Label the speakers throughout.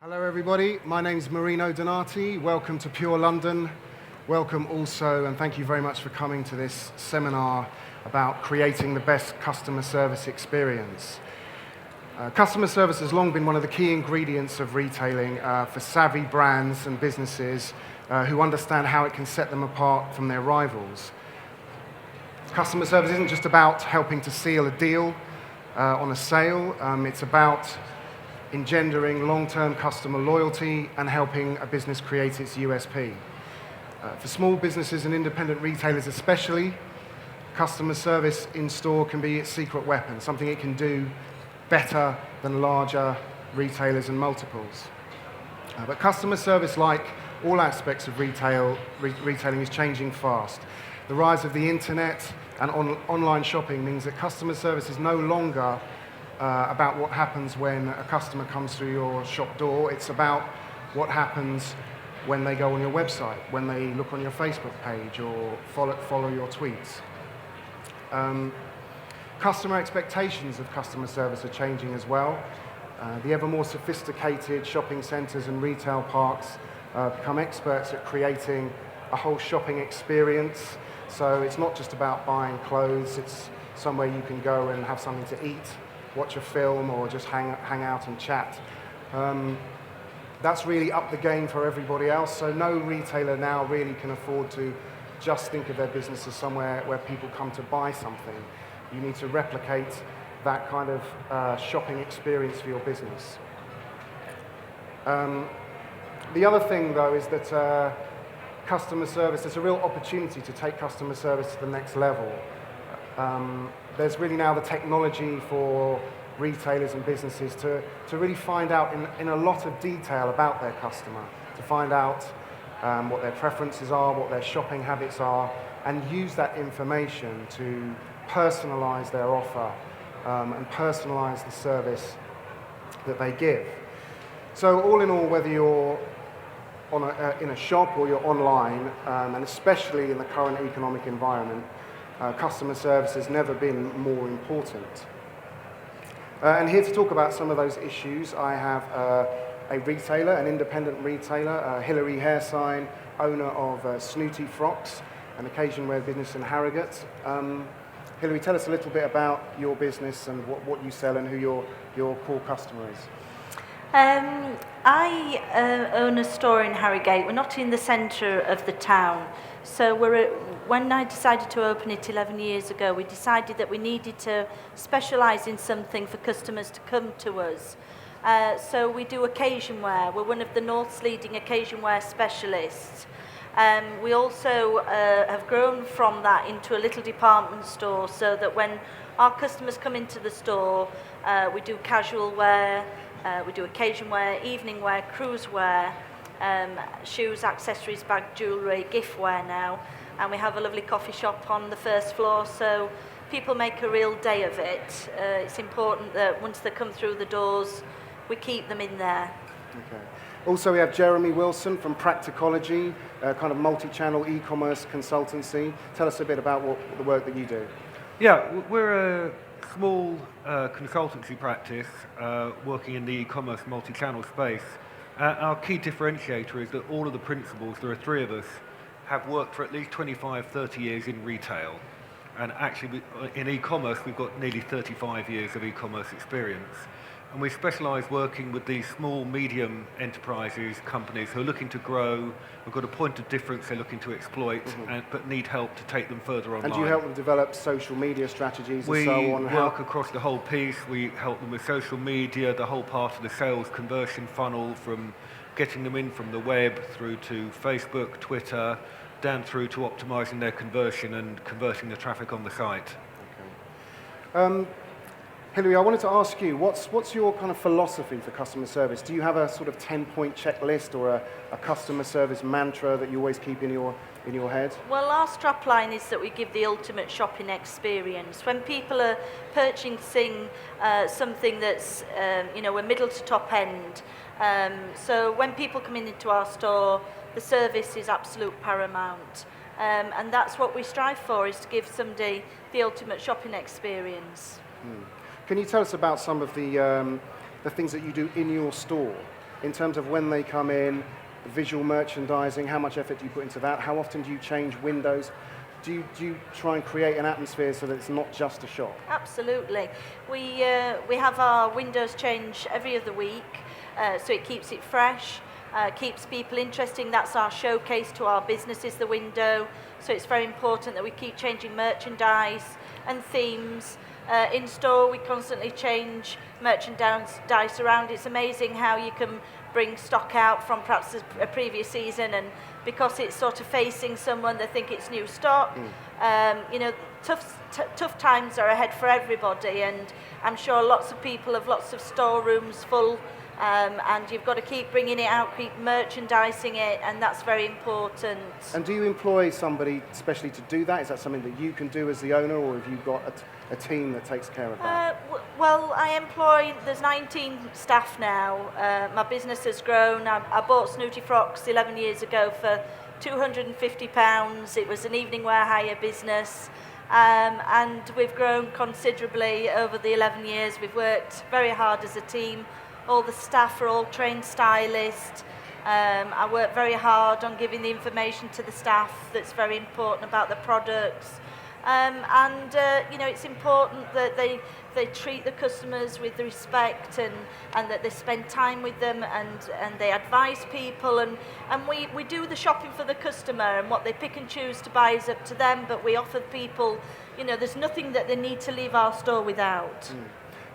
Speaker 1: Hello everybody, my name's Marino Donati. Welcome to Pure London. Welcome also, and thank you very much for coming to this seminar about creating the best customer service experience. Customer service has long been one of the key ingredients of retailing for savvy brands and businesses who understand how it can set them apart from their rivals. Customer service isn't just about helping to seal a deal on a sale, it's about engendering long-term customer loyalty and helping a business create its USP. For small businesses and independent retailers especially, customer service in store can be its secret weapon, something it can do better than larger retailers and multiples. But customer service, like all aspects of retailing, is changing fast. The rise of the internet and online shopping means that customer service is no longer about what happens when a customer comes through your shop door. It's about what happens when they go on your website, when they look on your Facebook page or follow your tweets. Customer expectations of customer service are changing as well. The ever more sophisticated shopping centres and retail parks become experts at creating a whole shopping experience. So it's not just about buying clothes, it's somewhere you can go and have something to eat, watch a film, or just hang out and chat. That's really up the game for everybody else, so no retailer now really can afford to just think of their business as somewhere where people come to buy something. You need to replicate that kind of shopping experience for your business. The other thing, though, is that customer service, there's a real opportunity to take customer service to the next level. There's really now the technology for retailers and businesses to really find out in a lot of detail about their customer, to find out what their preferences are, what their shopping habits are, and use that information to personalize their offer and personalize the service that they give. So all in all, whether you're in a shop or you're online, and especially in the current economic environment, customer service has never been more important. And here to talk about some of those issues, I have a retailer, an independent retailer, Hilary Haresign, owner of Snooty, Frox, an occasion wear business in Harrogate. Hilary, tell us a little bit about your business and what you sell and who your core customer is.
Speaker 2: I own a store in Harrogate. We're not in the centre of the town. So when I decided to open it 11 years ago, we decided that we needed to specialise in something for customers to come to us. So we do occasion wear. We're one of the North's leading occasion wear specialists. We also have grown from that into a little department store, so that when our customers come into the store, we do casual wear, we do occasion wear, evening wear, cruise wear, shoes, accessories, bag, jewellery, gift wear now, and we have a lovely coffee shop on the first floor, so people make a real day of it. It's important that once they come through the doors, we keep them in there.
Speaker 1: Okay. Also, we have Jeremy Wilson from Practicology, a kind of multi-channel e-commerce consultancy. Tell us a bit about the work that you do.
Speaker 3: Yeah, we're a small consultancy practice working in the e-commerce multi-channel space. Our key differentiator is that all of the principals, there are three of us, have worked for at least 25, 30 years in retail. And actually, in e-commerce, we've got nearly 35 years of e-commerce experience. And we specialise working with these small, medium enterprises, companies who are looking to grow, who've got a point of difference they're looking to exploit, but need help to take them further online.
Speaker 1: And do you help them develop social media strategies and so on?
Speaker 3: We work across the whole piece. We help them with social media, the whole part of the sales conversion funnel, from getting them in from the web through to Facebook, Twitter, down through to optimising their conversion and converting the traffic on the site.
Speaker 1: Okay. Hilary, I wanted to ask you, what's your kind of philosophy for customer service? Do you have a sort of 10-point checklist or a customer service mantra that you always keep in your head?
Speaker 2: Well, our strapline is that we give the ultimate shopping experience. When people are purchasing something that's a middle to top end, so when people come into our store, the service is absolute paramount. And that's what we strive for, is to give somebody the ultimate shopping experience.
Speaker 1: Can you tell us about some of the things that you do in your store in terms of when they come in, visual merchandising, how much effort do you put into that? How often do you change windows? Do you try and create an atmosphere so that it's not just a shop?
Speaker 2: Absolutely. We have our windows change every other week, so it keeps it fresh, keeps people interesting. That's our showcase to our businesses, the window. So it's very important that we keep changing merchandise and themes. In store, we constantly change merchandise around. It's amazing how you can bring stock out from perhaps a previous season, and because it's sort of facing someone, they think it's new stock. You know, tough times are ahead for everybody, and I'm sure lots of people have lots of storerooms full, and you've got to keep bringing it out, keep merchandising it, and that's very important.
Speaker 1: And do you employ somebody especially to do that? Is that something that you can do as the owner, or have you got a team that takes care of that?
Speaker 2: Well, there's 19 staff now. My business has grown. I bought Snooty Frox 11 years ago for £250. It was an evening wear hire business. And we've grown considerably over the 11 years. We've worked very hard as a team. All the staff are all trained stylists. I work very hard on giving the information to the staff that's very important about the products. You know, it's important that they treat the customers with respect, and that they spend time with them, and they advise people, and we do the shopping for the customer, and what they pick and choose to buy is up to them, but we offer people, you know, there's nothing that they need to leave our store without.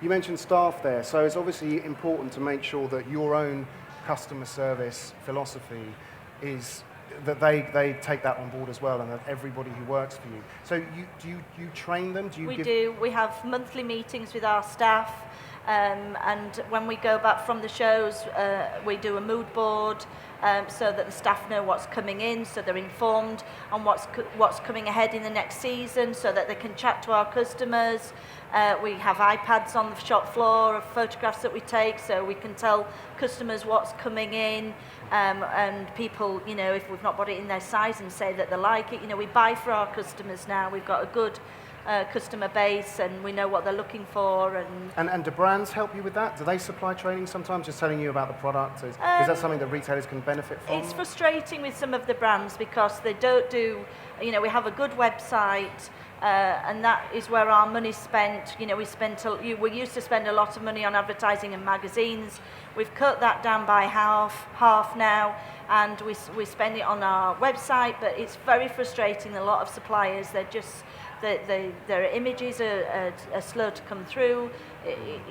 Speaker 1: You mentioned staff there, so it's obviously important to make sure that your own customer service philosophy is that they take that on board as well, and that everybody who works for you. So do you train them?
Speaker 2: We do. We have monthly meetings with our staff, and when we go back from the shows, we do a mood board, so that the staff know what's coming in, so they're informed on what's coming ahead in the next season, so that they can chat to our customers. We have iPads on the shop floor of photographs that we take, so we can tell customers what's coming in, and people, you know, if we've not got it in their size and say that they like it, you know, we buy for our customers now. We've got a good customer base, and we know what they're looking for.
Speaker 1: And do brands help you with that? Do they supply training sometimes, just telling you about the product? Is that something that retailers can benefit from?
Speaker 2: It's frustrating with some of the brands because they don't do, you know, we have a good website, and that is where our money's spent. You know, we used to spend a lot of money on advertising and magazines. We've cut that down by half now, and we spend it on our website, but it's very frustrating. A lot of suppliers, their images are slow to come through,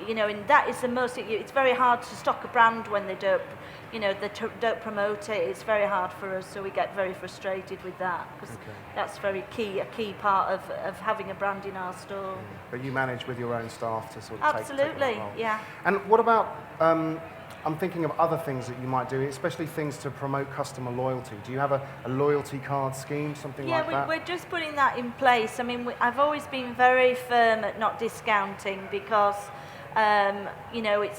Speaker 2: you know, and that is it's very hard to stock a brand when they don't, you know, don't promote it. It's very hard for us, so we get very frustrated with that, because that's a key part of having a brand in our store.
Speaker 1: But you manage with your own staff to sort of take that role.
Speaker 2: Yeah.
Speaker 1: And what about, I'm thinking of other things that you might do, especially things to promote customer loyalty. Do you have a loyalty card scheme, something like that?
Speaker 2: Yeah, we're just putting that in place. I mean, I've always been very firm at not discounting, because, you know,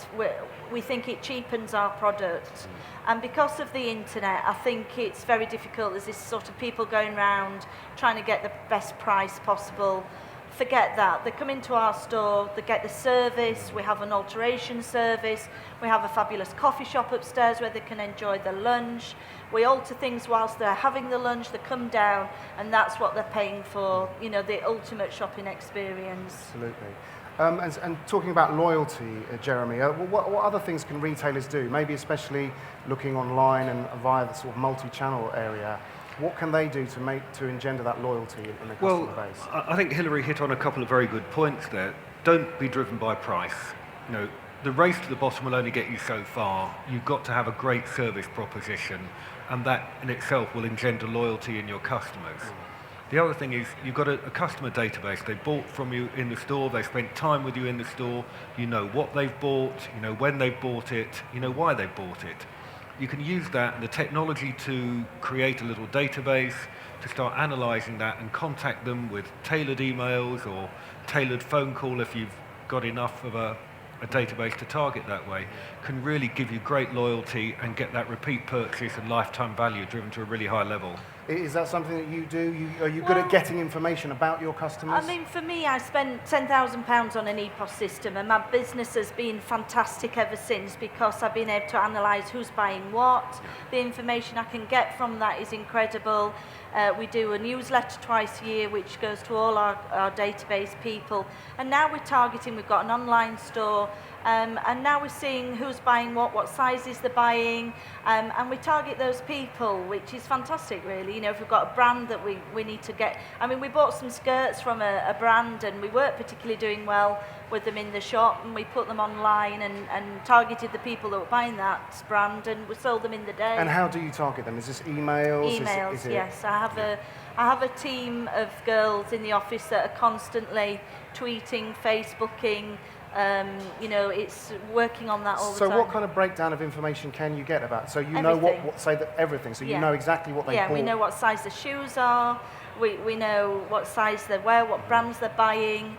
Speaker 2: we think it cheapens our product. And because of the internet, I think it's very difficult. There's this sort of people going around trying to get the best price possible. Forget that. They come into our store, they get the service, we have an alteration service, we have a fabulous coffee shop upstairs where they can enjoy their lunch. We alter things whilst they're having the lunch, they come down, and that's what they're paying for, you know, the ultimate shopping experience.
Speaker 1: Absolutely. And talking about loyalty, Jeremy, what other things can retailers do, maybe especially looking online and via the sort of multi-channel area? What can they do to engender that loyalty in the customer base?
Speaker 3: I think Hilary hit on a couple of very good points there. Don't be driven by price. You know, the race to the bottom will only get you so far. You've got to have a great service proposition, and that in itself will engender loyalty in your customers. The other thing is you've got a customer database. They bought from you in the store, they spent time with you in the store, you know what they've bought, you know when they've bought it, you know why they bought it. You can use that and the technology to create a little database, to start analysing that and contact them with tailored emails or tailored phone call if you've got enough of a database to target that way, can really give you great loyalty and get that repeat purchase and lifetime value driven to a really high level.
Speaker 1: Is that something that you do? Are you good at getting information about your customers?
Speaker 2: I mean, for me, I spent £10,000 on an EPOS system, and my business has been fantastic ever since because I've been able to analyse who's buying what. The information I can get from that is incredible. We do a newsletter twice a year, which goes to all our database people. And now we're targeting, we've got an online store, and now we're seeing who's buying what sizes they're buying, and we target those people, which is fantastic, really. You know, if we've got a brand that we need to get, I mean, we bought some skirts from a brand, and we weren't particularly doing well with them in the shop, and we put them online and targeted the people that were buying that brand, and we sold them in the day.
Speaker 1: And how do you target them? Is this emails?
Speaker 2: Emails, yes. I have a team of girls in the office that are constantly tweeting, Facebooking. You know, it's working on that all the time.
Speaker 1: So what kind of breakdown of information can you get about? So you know what say that everything. So you know exactly what they bought.
Speaker 2: Yeah, we know what size the shoes are. We know what size they wear, what brands they're buying.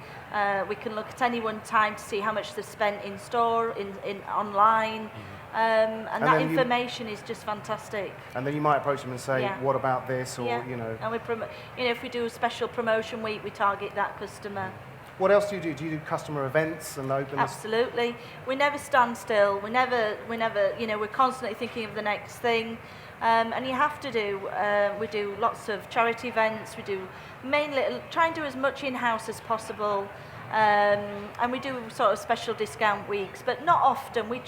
Speaker 2: We can look at any one time to see how much they've spent in store, in online. And that information is just fantastic.
Speaker 1: And then you might approach them and say, what about this? Or, you know.
Speaker 2: And if we do a special promotion week, we target that customer.
Speaker 1: What else do you do? Do you do customer events and open?
Speaker 2: Absolutely. We never stand still. We never, you know, we're constantly thinking of the next thing. And you have to do, we do lots of charity events. We do try and do as much in-house as possible. And we do sort of special discount weeks, but not often. We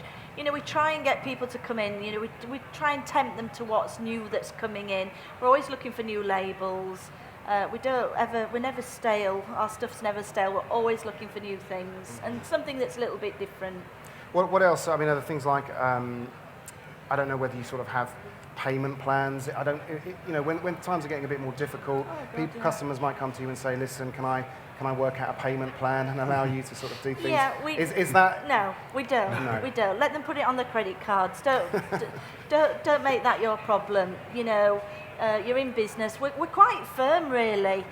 Speaker 2: try and get people to come in. You know, we try and tempt them to what's new that's coming in. We're always looking for new labels. We're never stale. Our stuff's never stale. We're always looking for new things and something that's a little bit different.
Speaker 1: What else? I mean, other things like, I don't know whether you sort of have payment plans. You know, when times are getting a bit more difficult, customers might come to you and say, listen, can I work out a payment plan and allow you to sort of do things?
Speaker 2: Yeah,
Speaker 1: is that?
Speaker 2: No, we don't. No. We don't. Let them put it on the credit cards. Don't make that your problem. You know, you're in business. We're quite firm, really.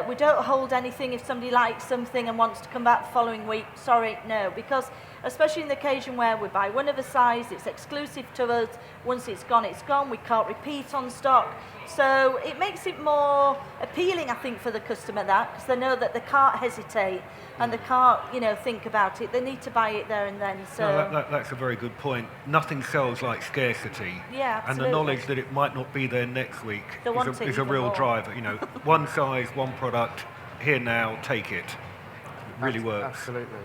Speaker 2: We don't hold anything if somebody likes something and wants to come back the following week. Sorry, no, because especially in the occasion where we buy one of a size, it's exclusive to us. Once it's gone, it's gone. We can't repeat on stock. So it makes it more appealing, I think, for the customer, because they know that they can't hesitate and they can't, you know, think about it. They need to buy it there and then. So
Speaker 3: that's a very good point. Nothing sells like scarcity.
Speaker 2: Yeah, absolutely.
Speaker 3: And the knowledge that it might not be there next week is a real
Speaker 2: more.
Speaker 3: driver. You know, one size, one product, here now, take it. It really works.
Speaker 1: Absolutely.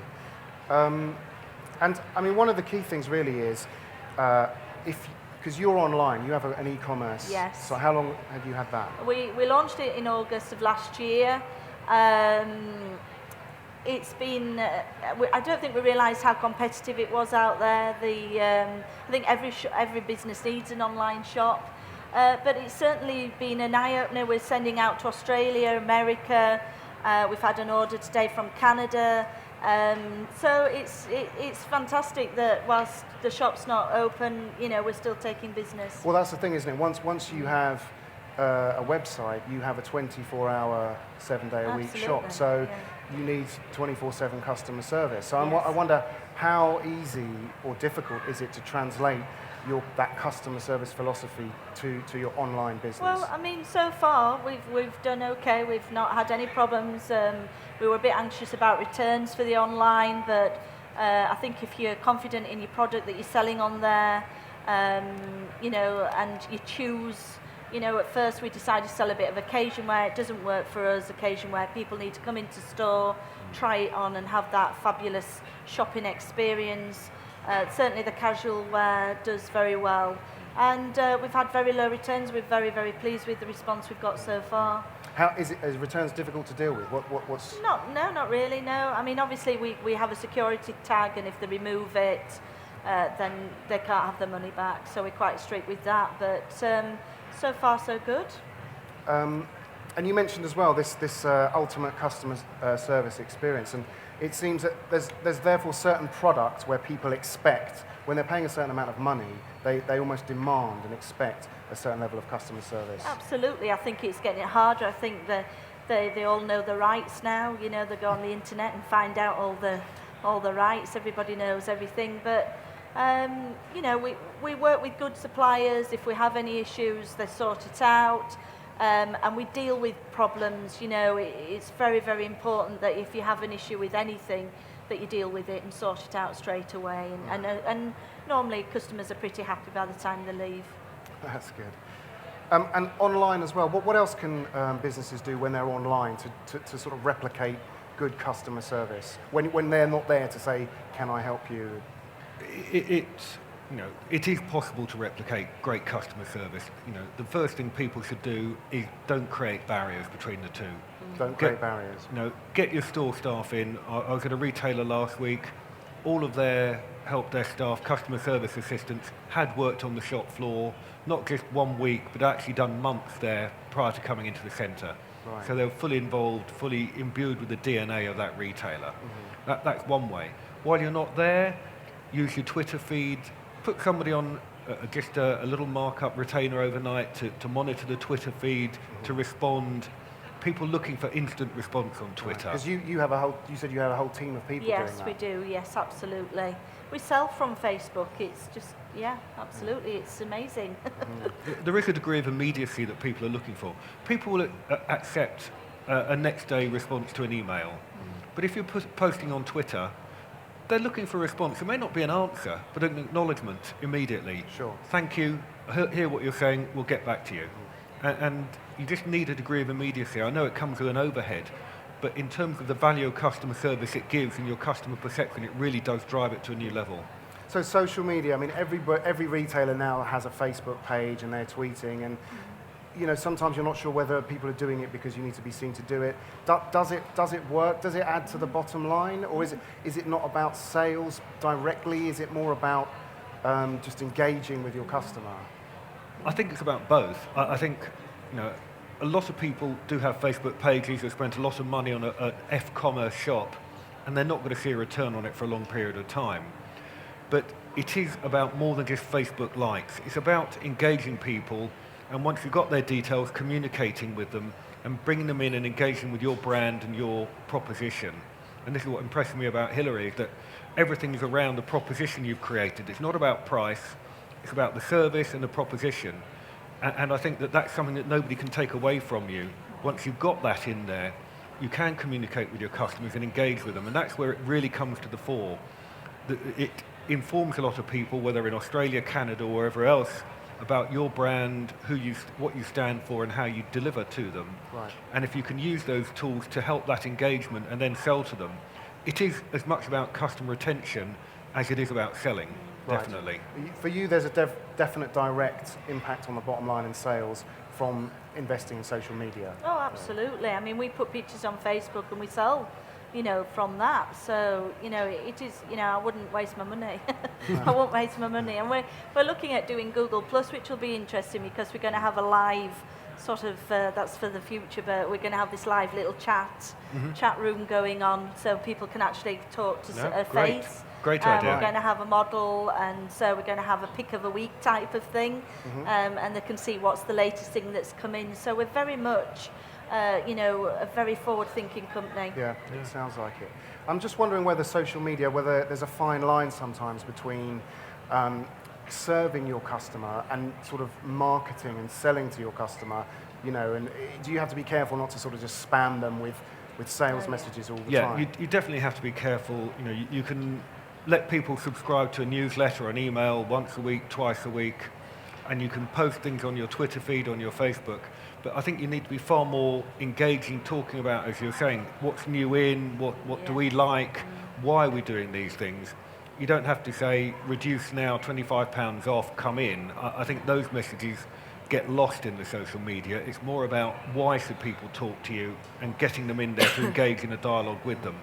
Speaker 1: And I mean, one of the key things really is because you're online, you have an e-commerce.
Speaker 2: Yes.
Speaker 1: So how long have you had that?
Speaker 2: We launched it in August of last year. It's been, I don't think we realised how competitive it was out there. I think every business needs an online shop. But it's certainly been an eye-opener. We're sending out to Australia, America. We've had an order today from Canada. So it's fantastic that whilst the shop's not open, you know, we're still taking business.
Speaker 1: Well, that's the thing, isn't it? Once you have a website, you have a 24-hour, 7-day-a-week shop. So you need 24/7 customer service. So I wonder how easy or difficult is it to translate that customer service philosophy to your online business?
Speaker 2: Well, I mean, so far we've done okay. We've not had any problems. We were a bit anxious about returns for the online, but I think if you're confident in your product that you're selling on there, you know, and you choose. You know, at first we decided to sell a bit of occasion wear. It doesn't work for us. Occasion wear, people need to come into store, try it on, and have that fabulous shopping experience. Certainly the casual wear does very well. And we've had very low returns. We're very, very pleased with the response we've got so far.
Speaker 1: How is returns difficult to deal with? What's?
Speaker 2: Not really, no. I mean, obviously we have a security tag, and if they remove it, then they can't have the money back. So we're quite strict with that. But so far, so good.
Speaker 1: And you mentioned as well this ultimate customer service experience, and it seems that there's therefore certain products where people expect, when they're paying a certain amount of money, they almost demand and expect a certain level of customer service.
Speaker 2: Absolutely. I think it's getting harder. I think that they all know the rights now. You know, they go on the internet and find out all the rights. Everybody knows everything, but you know, we work with good suppliers. If we have any issues, they sort it out. and we deal with problems. You know, it's very, very important that if you have an issue with anything, that you deal with it and sort it out straight away. And normally customers are pretty happy by the time they leave.
Speaker 1: That's good. And online as well, what else can businesses do when they're online to sort of replicate good customer service? When they're not there to say, can I help you?
Speaker 3: It is possible to replicate great customer service. The first thing people should do is don't create barriers between the two.
Speaker 1: Don't create barriers.
Speaker 3: Get your store staff in. I was at a retailer last week. All of their help desk staff, customer service assistants, had worked on the shop floor, not just 1 week, but actually done months there prior to coming into the centre.
Speaker 1: Right.
Speaker 3: So they were fully involved, fully imbued with the DNA of that retailer. That's one way. While you're not there, use your Twitter feed, put somebody on just a little markup retainer overnight to monitor the Twitter feed, to respond. People looking for instant response on Twitter.
Speaker 1: Because you said you have a whole team of people doing that.
Speaker 2: Yes, we do. Yes, absolutely. We sell from Facebook. It's just, absolutely. It's amazing.
Speaker 3: There is a degree of immediacy that people are looking for. People will accept a next day response to an email. But if you're posting on Twitter, they're looking for a response. It may not be an answer, but an acknowledgement immediately.
Speaker 1: Sure.
Speaker 3: Thank you. Hear what you're saying. We'll get back to you. And you just need a degree of immediacy. I know it comes with an overhead, but in terms of the value of customer service it gives and your customer perception, it really does drive it to a new level.
Speaker 1: So social media, I mean, every retailer now has a Facebook page and they're tweeting, and sometimes you're not sure whether people are doing it because you need to be seen to do it. Does it work? Does it add to the bottom line, or is it not about sales directly? Is it more about just engaging with your customer?
Speaker 3: I think it's about both. I think, a lot of people do have Facebook pages who spent a lot of money on an F-commerce shop, and they're not going to see a return on it for a long period of time. But it is about more than just Facebook likes. It's about engaging people, and once you've got their details, communicating with them and bringing them in and engaging with your brand and your proposition. And this is what impressed me about Hilary, is that everything is around the proposition you've created. It's not about price. It's about the service and the proposition. And I think that that's something that nobody can take away from you. Once you've got that in there, you can communicate with your customers and engage with them. And that's where it really comes to the fore. It informs a lot of people, whether in Australia, Canada, or wherever else, about your brand, what you stand for, and how you deliver to them.
Speaker 1: Right.
Speaker 3: And if you can use those tools to help that engagement and then sell to them, it is as much about customer retention as it is about selling.
Speaker 1: Right.
Speaker 3: Definitely.
Speaker 1: For you, there's a definite direct impact on the bottom line in sales from investing in social media.
Speaker 2: Oh, absolutely. I mean, we put pictures on Facebook and we sell, from that. So, it is, I wouldn't waste my money. I won't waste my money. And we're looking at doing Google Plus, which will be interesting because we're going to have a live sort of, that's for the future, but we're going to have this live little chat room going on so people can actually talk to a face.
Speaker 3: Great idea.
Speaker 2: We're going to have a model, and so we're going to have a pick of a week type of thing, and they can see what's the latest thing that's come in. So we're very much, a very forward-thinking company.
Speaker 1: Yeah, it sounds like it. I'm just wondering whether social media, whether there's a fine line sometimes between serving your customer and sort of marketing and selling to your customer, and do you have to be careful not to sort of just spam them with sales messages all the time?
Speaker 3: Yeah, you definitely have to be careful. You can let people subscribe to a newsletter or an email once a week, twice a week, and you can post things on your Twitter feed, on your Facebook. But I think you need to be far more engaging, talking about, as you're saying, what's new in, what do we like, why are we doing these things. You don't have to say, reduce now, £25 off, come in. I think those messages get lost in the social media. It's more about why should people talk to you and getting them in there to engage in a dialogue with them.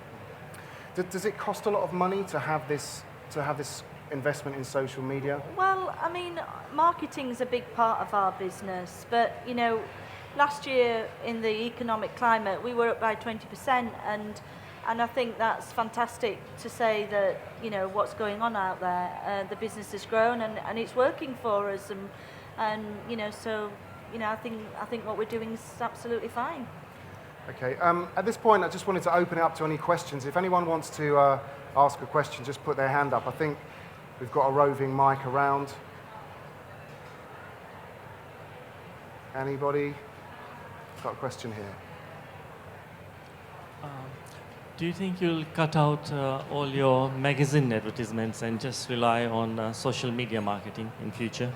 Speaker 1: Does it cost a lot of money to have this investment in social media?
Speaker 2: Well, I mean, marketing's a big part of our business, but last year in the economic climate, we were up by 20%, and I think that's fantastic to say that what's going on out there. The business has grown and it's working for us, and so I think what we're doing is absolutely fine.
Speaker 1: Okay. At this point, I just wanted to open it up to any questions. If anyone wants to ask a question, just put their hand up. I think we've got a roving mic around. Anybody? got a question here.
Speaker 4: Do you think you'll cut out all your magazine advertisements and just rely on social media marketing in future?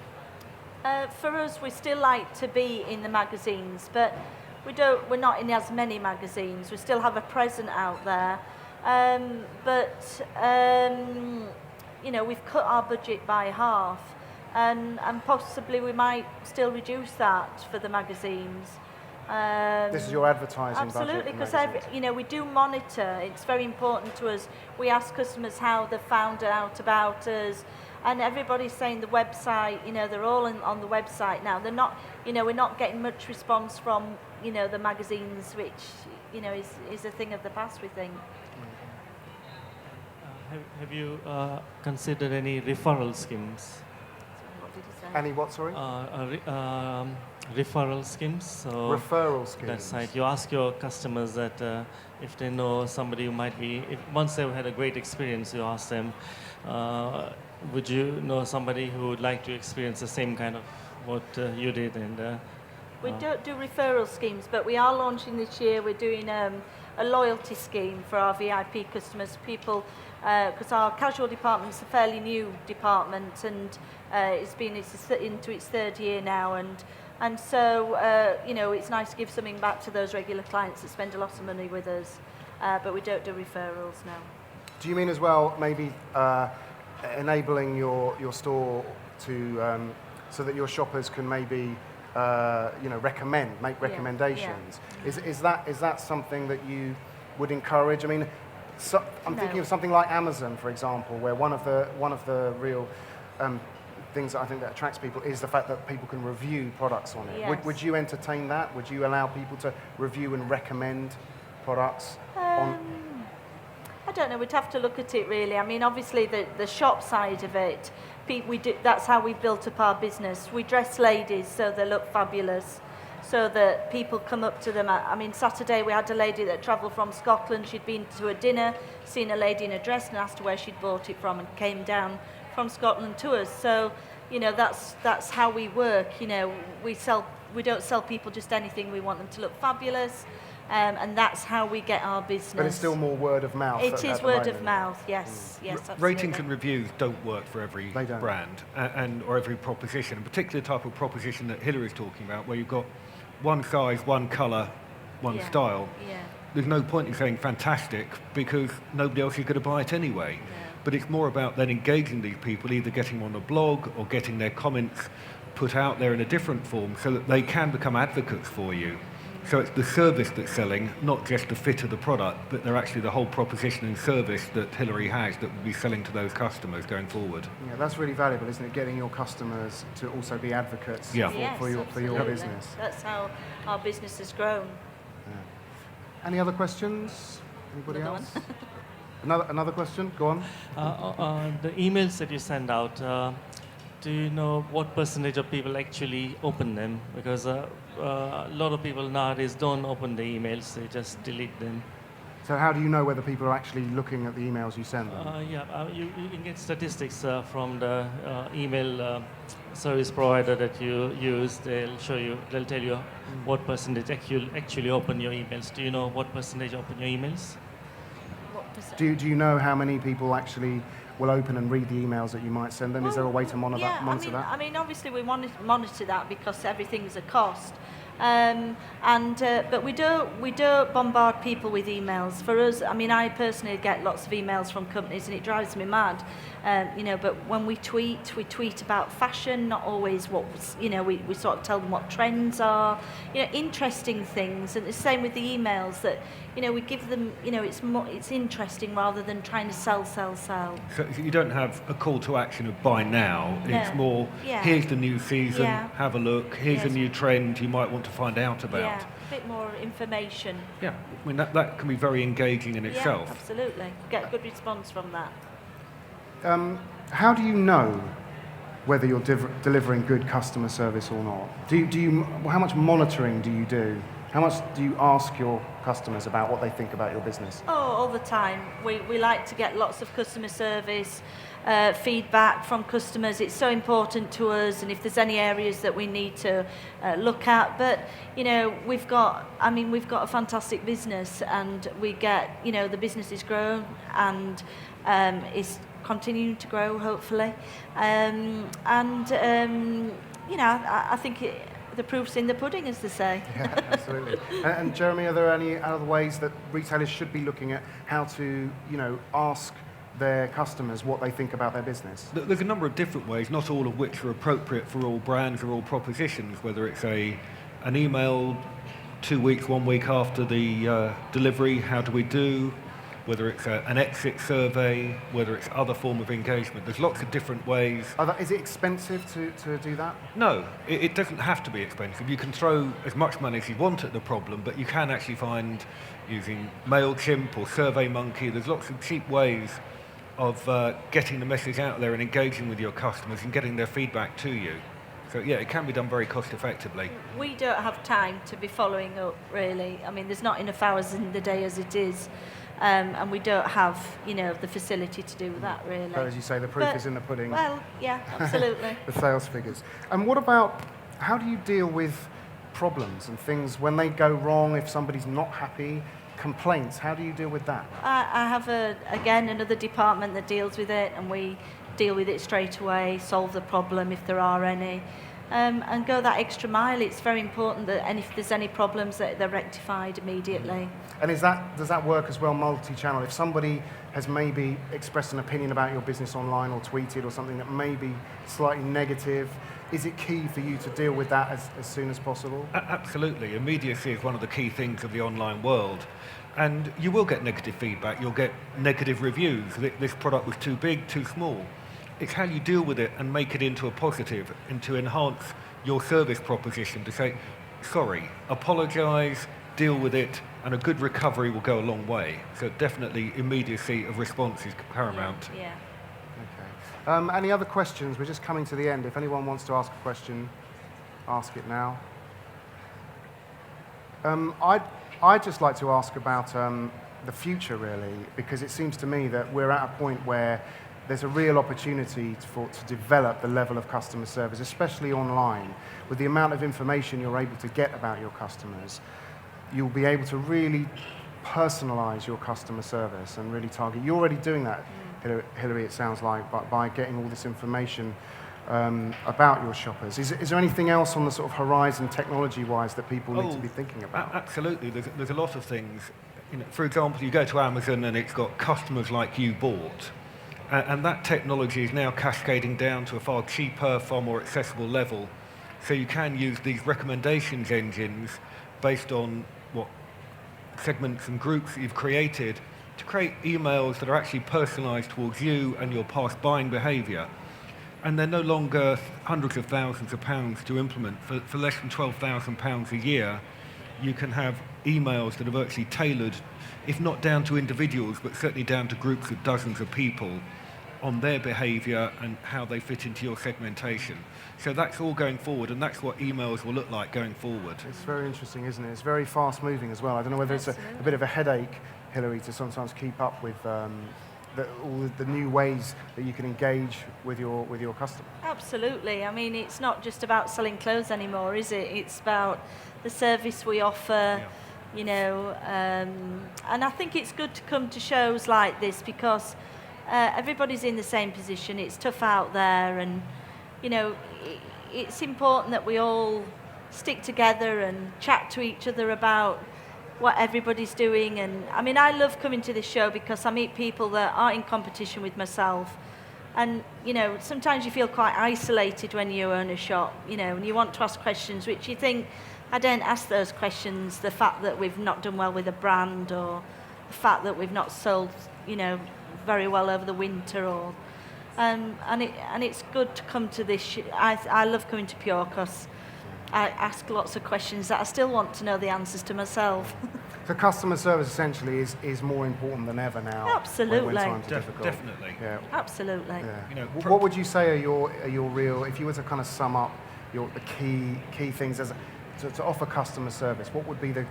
Speaker 2: For us, we still like to be in the magazines, but we're not in as many magazines. We still have a presence out there. You know, we've cut our budget by half, and possibly we might still reduce that for the magazines.
Speaker 1: This is your advertising
Speaker 2: absolutely,
Speaker 1: budget?
Speaker 2: because you know, we do monitor. It's very important to us. We ask customers how they found out about us, and everybody's saying the website. You know, they're all on the website now. They're not. You know, we're not getting much response from, you know, the magazines, which, you know, is a thing of the past, we think.
Speaker 4: Have you considered any referral schemes?
Speaker 2: What did you say?
Speaker 1: Any what, sorry?
Speaker 4: Referral schemes. So
Speaker 1: Referral schemes.
Speaker 4: that's right. You ask your customers that if they know somebody who might be, once they've had a great experience, you ask them, would you know somebody who would like to experience the same kind of what you did? And
Speaker 2: we don't do referral schemes, but we are launching this year. We're doing a loyalty scheme for our VIP customers, people, because our casual department's a fairly new department, and it's into its third year now, and so you know, it's nice to give something back to those regular clients that spend a lot of money with us, but we don't do referrals now.
Speaker 1: Do you mean as well maybe enabling your store to so that your shoppers can maybe you know, make recommendations?
Speaker 2: Yeah.
Speaker 1: Is that something that you would encourage? I mean, I'm thinking of something like Amazon, for example, where one of the real things that I think that attracts people is the fact that people can review products on it.
Speaker 2: Yes.
Speaker 1: Would you entertain that? Would you allow people to review and recommend products on?
Speaker 2: I don't know, we'd have to look at it really. I mean, obviously the shop side of it, that's how we built up our business. We dress ladies so they look fabulous, so that people come up to them. I mean, Saturday we had a lady that travelled from Scotland. She'd been to a dinner, seen a lady in a dress and asked her where she'd bought it from, and came down from Scotland to us. So, you know, that's how we work. You know, we don't sell people just anything. We want them to look fabulous. And that's how we get our business.
Speaker 1: But it's still more word of mouth.
Speaker 2: It is word of mouth, yes. Yes, absolutely.
Speaker 3: Ratings and reviews don't work for every brand or every proposition, and particularly the type of proposition that Hilary is talking about, where you've got one size, one colour, one style.
Speaker 2: Yeah.
Speaker 3: There's no point in saying fantastic, because nobody else is going to buy it anyway.
Speaker 2: Yeah.
Speaker 3: But it's more about then engaging these people, either getting them on a blog or getting their comments put out there in a different form, so that they can become advocates for you. So it's the service that's selling, not just the fit of the product, but they're actually the whole proposition and service that Hilary has that will be selling to those customers going forward.
Speaker 1: Yeah, that's really valuable, isn't it? Getting your customers to also be advocates for your business.
Speaker 2: That's how our business has grown.
Speaker 1: Yeah. Any other questions? Anybody
Speaker 2: Another
Speaker 1: else? Another question? Go on.
Speaker 4: The emails that you send out, do you know what percentage of people actually open them? Because a lot of people nowadays don't open the emails, they just delete them.
Speaker 1: So how do you know whether people are actually looking at the emails you send them?
Speaker 4: You can get statistics from the email service provider that you use. They'll tell you what percentage actually open your emails. Do you know what percentage open your emails?
Speaker 1: Do you know how many people actually will open and read the emails that you might send them? Is there a way to monitor that?
Speaker 2: I mean, obviously we monitor that because everything's a cost. But we don't bombard people with emails. For us, I mean, I personally get lots of emails from companies, and it drives me mad. You know, but when we tweet about fashion, not always what, you know, we sort of tell them what trends are, you know, interesting things. And the same with the emails, that, you know, we give them, you know, it's interesting rather than trying to sell. So
Speaker 3: you don't have a call to action of buy now.
Speaker 2: No.
Speaker 3: It's more, here's the new season, have a look, here's a new trend you might want to find out about.
Speaker 2: Yeah, a bit more information.
Speaker 3: Yeah, I mean, that can be very engaging in itself.
Speaker 2: Yeah, absolutely. Get a good response from that.
Speaker 1: How do you know whether you're delivering good customer service or not? How much monitoring do you do? How much do you ask your customers about what they think about your business?
Speaker 2: Oh, all the time. We like to get lots of customer service feedback from customers. It's so important to us, and if there's any areas that we need to look at. But you know, we've got a fantastic business, and we get, you know, the business is grown and is continuing to grow, hopefully. You know, I think the proof's in the pudding, as they say.
Speaker 1: Yeah, absolutely. And Jeremy, are there any other ways that retailers should be looking at how to, you know, ask their customers what they think about their business?
Speaker 3: There's a number of different ways, not all of which are appropriate for all brands or all propositions, whether it's an email 2 weeks, 1 week after the delivery, how do we do? Whether it's an exit survey, whether it's other form of engagement. There's lots of different ways.
Speaker 1: Is it expensive to do that?
Speaker 3: No, it doesn't have to be expensive. You can throw as much money as you want at the problem, but you can actually find, using MailChimp or SurveyMonkey, there's lots of cheap ways of getting the message out there and engaging with your customers and getting their feedback to you. So yeah, it can be done very cost effectively.
Speaker 2: We don't have time to be following up, really. I mean, there's not enough hours in the day as it is. And we don't have, you know, the facility to do that, really.
Speaker 1: So as you say, the proof is in the pudding.
Speaker 2: Well, yeah, absolutely.
Speaker 1: The sales figures. And what about, how do you deal with problems and things when they go wrong, if somebody's not happy, complaints? How do you deal with that?
Speaker 2: I have, again, another department that deals with it, and we deal with it straight away, solve the problem if there are any, and go that extra mile. It's very important that, and if there's any problems, that they're rectified immediately.
Speaker 1: And does that work as well, multi-channel? If somebody has maybe expressed an opinion about your business online or tweeted or something that may be slightly negative, is it key for you to deal with that as soon as possible?
Speaker 3: Absolutely. Immediacy is one of the key things of the online world. And you will get negative feedback. You'll get negative reviews. This product was too big, too small. It's how you deal with it and make it into a positive, and to enhance your service proposition, to say, sorry, apologise, deal with it, and a good recovery will go a long way. So definitely immediacy of response is paramount.
Speaker 2: Yeah.
Speaker 1: Okay. Any other questions? We're just coming to the end. If anyone wants to ask a question, ask it now. I'd just like to ask about the future, really, because it seems to me that we're at a point where there's a real opportunity to develop the level of customer service, especially online. With the amount of information you're able to get about your customers, you'll be able to really personalize your customer service and really target. You're already doing that, Hilary, it sounds like, by getting all this information about your shoppers. Is there anything else on the sort of horizon technology-wise that people need to be thinking about?
Speaker 3: Absolutely. There's a lot of things. You know, for example, you go to Amazon and it's got customers like you bought. And that technology is now cascading down to a far cheaper, far more accessible level. So you can use these recommendations engines based on what segments and groups that you've created to create emails that are actually personalised towards you and your past buying behaviour. And they're no longer hundreds of thousands of pounds to implement. For less than £12,000 a year, you can have emails that are virtually tailored, if not down to individuals, but certainly down to groups of dozens of people on their behaviour and how they fit into your segmentation. So that's all going forward, and that's what emails will look like going forward.
Speaker 1: It's very interesting, isn't it? It's very fast-moving as well. I don't know whether it's a bit of a headache, Hilary, to sometimes keep up with all the new ways that you can engage with your customer.
Speaker 2: Absolutely. I mean, it's not just about selling clothes anymore, is it? It's about the service we offer, you know, and I think it's good to come to shows like this because everybody's in the same position. It's tough out there, and you know, it's important that we all stick together and chat to each other about what everybody's doing. And I mean, I love coming to this show because I meet people that aren't in competition with myself. And, you know, sometimes you feel quite isolated when you own a shop, you know, and you want to ask questions which you think, I don't ask those questions, the fact that we've not done well with a brand, or the fact that we've not sold, you know, very well over the winter, or and it's good to come to this. I love coming to Pure because I ask lots of questions that I still want to know the answers to myself.
Speaker 1: So customer service essentially is more important than ever now.
Speaker 2: Absolutely.
Speaker 1: When times are difficult.
Speaker 3: Definitely.
Speaker 1: Yeah.
Speaker 2: Absolutely.
Speaker 1: Yeah.
Speaker 3: You know,
Speaker 1: What would you say are your real, if you were to kind of sum up the key things as to offer customer service, what would be the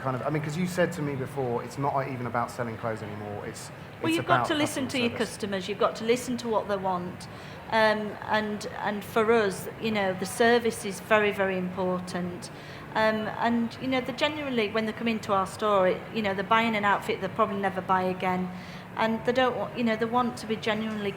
Speaker 1: kind of, I mean, because you said to me before, it's not even about selling clothes anymore,
Speaker 2: Well,
Speaker 1: it's
Speaker 2: you've got
Speaker 1: about
Speaker 2: to listen to
Speaker 1: customer
Speaker 2: your
Speaker 1: service.
Speaker 2: customers. You've got to listen to what they want, and for us, you know, the service is very, very important. And you know, they generally, when they come into our store, you know, they're buying an outfit they'll probably never buy again, and they don't want, you know, they want to be genuinely,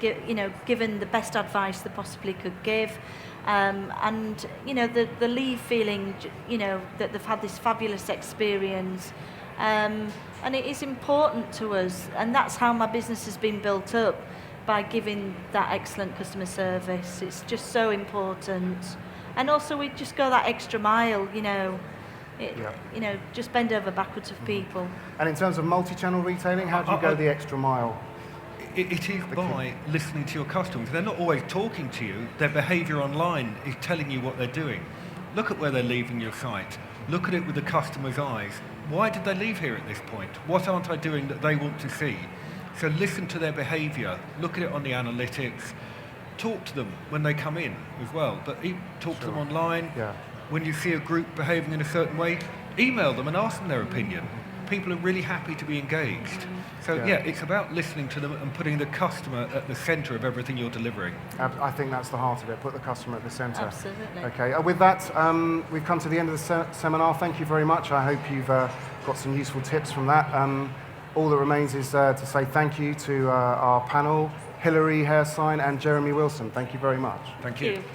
Speaker 2: given the best advice they possibly could give. And you know, the leave feeling, you know, that they've had this fabulous experience, and it is important to us, and that's how my business has been built up, by giving that excellent customer service. It's just so important, and also we just go that extra mile, you know. You know, just bend over backwards for people.
Speaker 1: And in terms of multi-channel retailing, how do you go the extra mile?
Speaker 3: It is by listening to your customers. They're not always talking to you. Their behaviour online is telling you what they're doing. Look at where they're leaving your site. Look at it with the customer's eyes. Why did they leave here at this point? What aren't I doing that they want to see? So listen to their behaviour. Look at it on the analytics. Talk to them when they come in as well. But talk to them online.
Speaker 1: Yeah.
Speaker 3: When you see a group behaving in a certain way, email them and ask them their opinion. People are really happy to be engaged. So yeah, it's about listening to them and putting the customer at the centre of everything you're delivering.
Speaker 1: I think that's the heart of it, put the customer at the centre.
Speaker 2: Absolutely.
Speaker 1: Okay, with that, we've come to the end of the seminar. Thank you very much. I hope you've got some useful tips from that. All that remains is to say thank you to our panel, Hilary, Haresign, and Jeremy Wilson. Thank you very much.
Speaker 3: Thank you.
Speaker 2: Thank you.